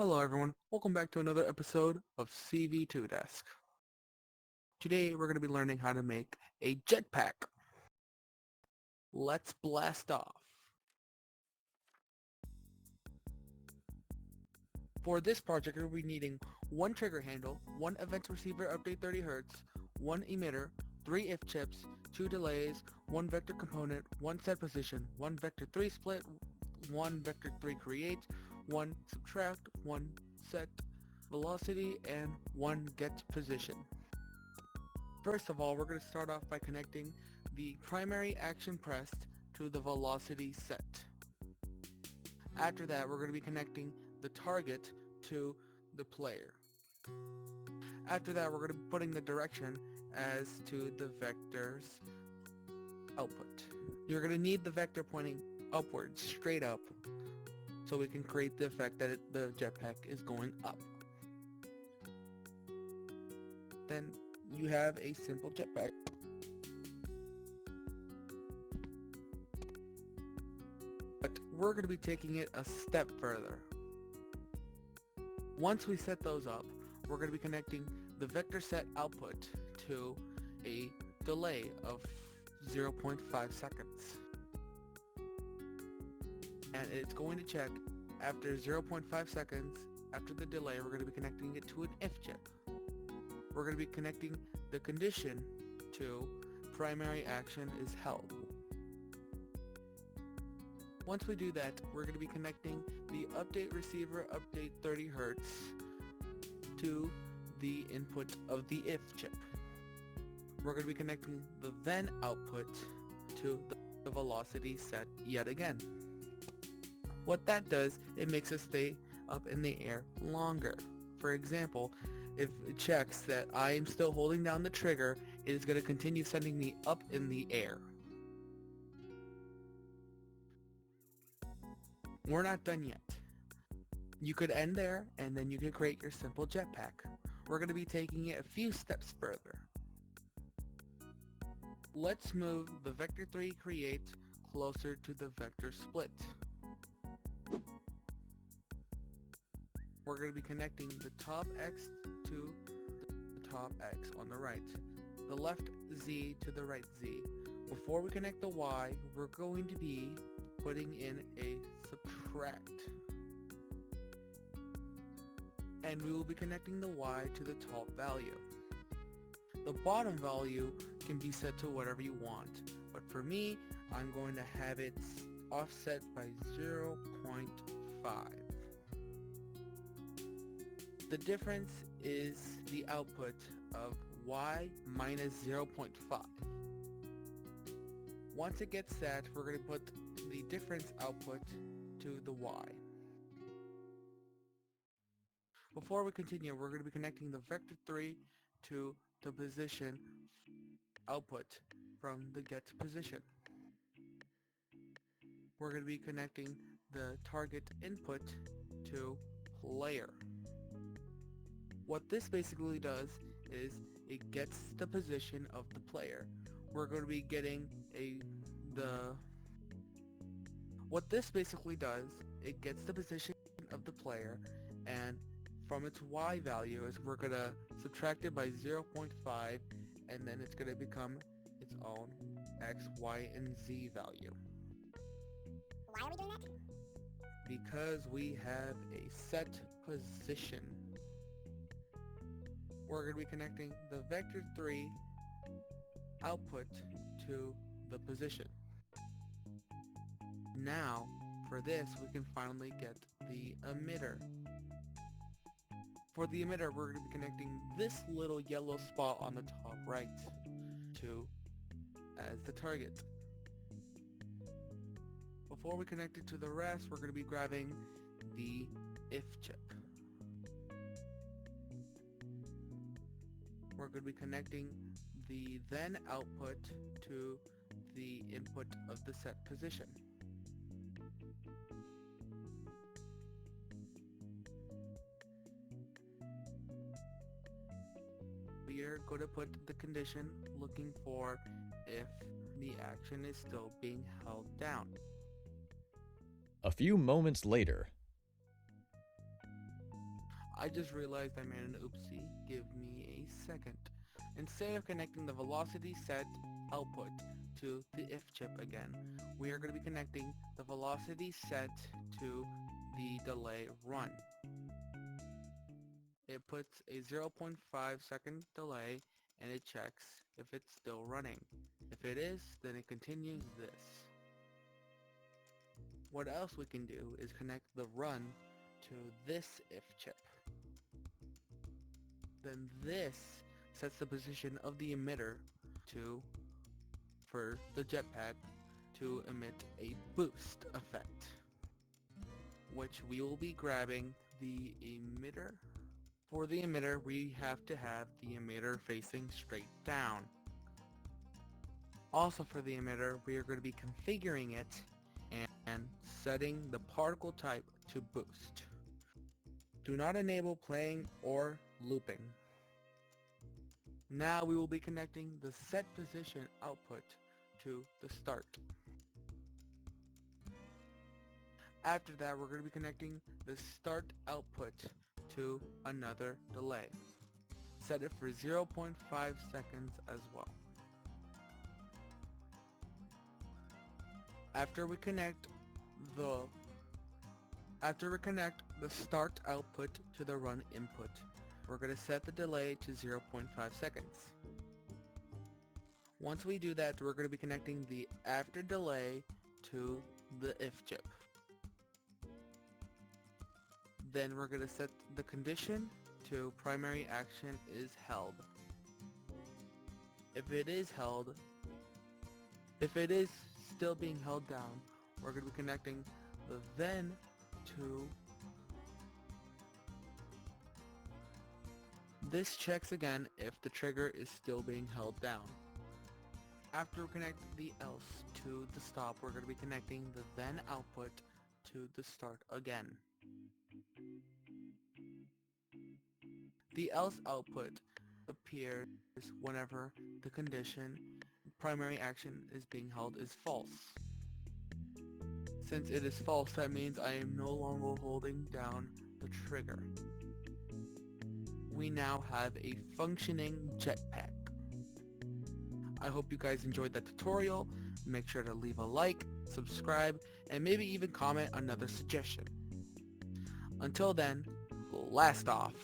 Hello everyone, welcome back to another episode of CV2 Desk. Today we're going to be learning how to make a jetpack. Let's blast off. For this project we'll be needing one trigger handle, one event receiver update 30 Hz, one emitter, 3 if chips, 2 delays, one vector component, one set position, one vector 3 split, one vector 3 create, one subtract, one set velocity, and one get position. First of all, we're going to start off by connecting the primary action pressed to the velocity set. After that, we're going to be connecting the target to the player. After that, we're going to be putting the direction as to the vector's output. You're going to need the vector pointing upwards, straight up, so we can create the effect that the jetpack is going up. Then you have a simple jetpack. But we're going to be taking it a step further. Once we set those up, we're going to be connecting the vector set output to a delay of 0.5 seconds. And it's going to check after 0.5 seconds after the delay. We're going to be connecting it to an if chip. We're going to be connecting the condition to primary action is held. Once we do that, we're going to be connecting the update receiver update 30 Hz to the input of the if chip. We're going to be connecting the then output to the velocity set yet again. What that does, it makes us stay up in the air longer. For example, if it checks that I am still holding down the trigger, it is going to continue sending me up in the air. We're not done yet. You could end there and then you could create your simple jetpack. We're going to be taking it a few steps further. Let's move the vector 3 create closer to the vector split. We're going to be connecting the top X to the top X on the right, the left Z to the right Z. Before we connect the Y, we're going to be putting in a subtract. And we will be connecting the Y to the top value. The bottom value can be set to whatever you want, but for me, I'm going to have it offset by 0.5. The difference is the output of Y minus 0.5. Once it gets set, we're going to put the difference output to the Y. Before we continue, we're going to be connecting the vector 3 to the position output from the get position. We're going to be connecting the target input to player. What this basically does is it gets the position of the player. We're going to be getting what this basically does, it gets the position of the player, and from its Y value is we're going to subtract it by 0.5, and then it's going to become its own X, Y, and Z value. Why are we doing that? Because we have a set position. We're going to be connecting the vector 3 output to the position. Now, for this, we can finally get the emitter. For the emitter, we're going to be connecting this little yellow spot on the top right to as the target. Before we connect it to the rest, we're going to be grabbing the if chip. We're going to be connecting the then output to the input of the set position. We are going to put the condition looking for if the action is still being held down. A few moments later. I just realized I made an oopsie. Give me a second. Instead of connecting the velocity set output to the if chip again, we are going to be connecting the velocity set to the delay run. It puts a 0.5 second delay and it checks if it's still running. If it is, then it continues this. What else we can do is connect the run to this if chip. Then this sets the position of the emitter for the jetpack to emit a boost effect, which we will be grabbing the emitter. For the emitter, we have to have the emitter facing straight down. Also for the emitter, we are going to be configuring it and setting the particle type to boost. Do not enable playing or looping. Now we will be connecting the set position output to the start. After that, we're going to be connecting the start output to another delay. Set it for 0.5 seconds as well. After we connect the start output to the run input, we're going to set the delay to 0.5 seconds. Once we do that, we're going to be connecting the after delay to the if chip. Then we're going to set the condition to primary action is held. If it is still being held down, we're going to be connecting the then to. This checks again if the trigger is still being held down. After we connect the else to the stop, we're going to be connecting the then output to the start again. The else output appears whenever the condition primary action is being held is false. Since it is false, that means I am no longer holding down the trigger. We now have a functioning jetpack. I hope you guys enjoyed that tutorial. Make sure to leave a like, subscribe, and maybe even comment another suggestion. Until then, blast off!